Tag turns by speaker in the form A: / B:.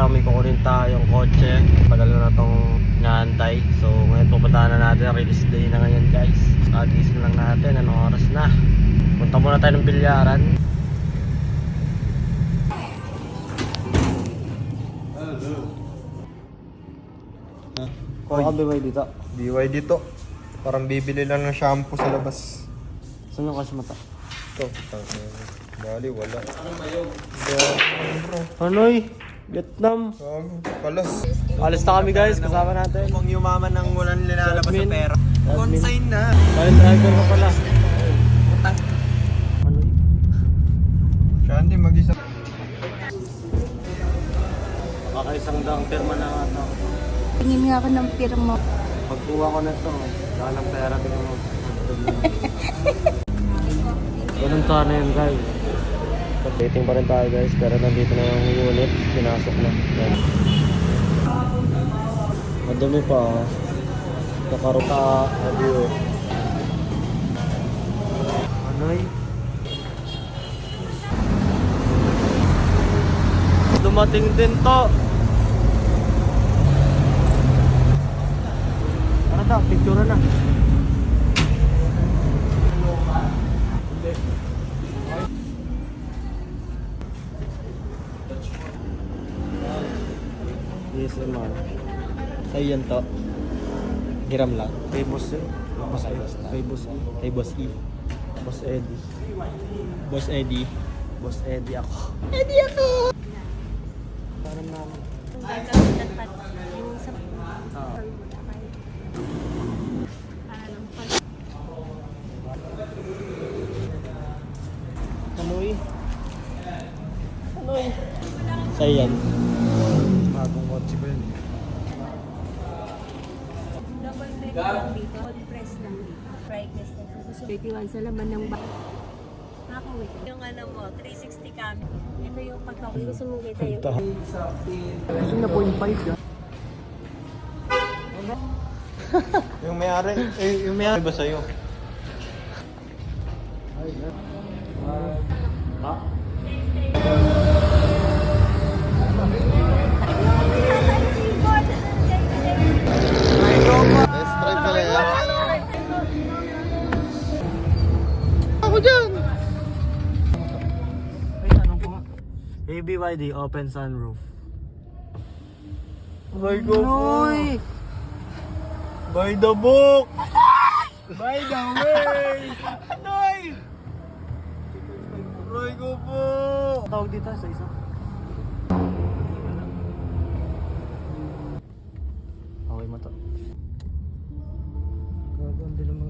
A: may kukunin tayong kotse. Tagal na itong naantay. So ngayon pupuntahan na natin. Release day na ngayon guys. Agising lang natin. Anong oras na? Punta muna tayo ng bilyaran. Baka BY dito.
B: BY dito. Parang bibili lang ng shampoo sa labas.
A: Saan yung kasmata?
B: Ito. Bali, wala.
A: Hanoi, Vietnam.
B: Palas.
A: Alis na kami guys, kasama natin.
B: Kung yumaman ng walang nilalabas sa
A: Admin.
B: pera.
A: Admin.
B: Consign na.
A: Bali driver ka pala. Hanoi.
B: Siya hindi mag-isa.
A: Kakaisang daang pirma na ata.
C: Tingin nga ako ng pirma.
A: Pagkuha ko na ito, saka ng pera tingnan mo. Ganun sana yun guys. Waiting pa rin tayo guys, pero nandito na yung unit, pinasok na. Madumi pa. Nakaruta, adiyo. Anoy? Dumating din to. Ano daw, picture na. DSMR.
B: Sa'yo yan to. Hiram lang.
A: Kay boss eh.
B: Boss E.
A: Kay boss E.
B: Kay Boss E.
A: Boss Eddie.
B: Boss Eddie.
A: Boss Eddie ako.
C: Eddie ako!
A: Parang namin.
C: Yung sa...
A: Oo. Anoy. Anoy.
B: Sa'yo yan.
A: Bagong kotse ko yun.
C: Double click lang dito. Hold press lang dito. Brightness na dito. So, 31 sa laman ng ba... Nakakawit. Yung ano mo, 360 cam. Ito yung pagkakawit. Gusto mong kita yung...
A: Gusto na 0.5 yan.
B: Yung may-ari. Yung may-ari ba sa'yo?
A: Ha?
B: Let's try pala yan. Ako dyan!
A: Ay, tanong ko nga. ABYD, open sunroof.
B: My God. By the book! By the way! Noy! Roy ko po!
A: Tawag dito sa isa. Okay mo to. Gago, hindi lang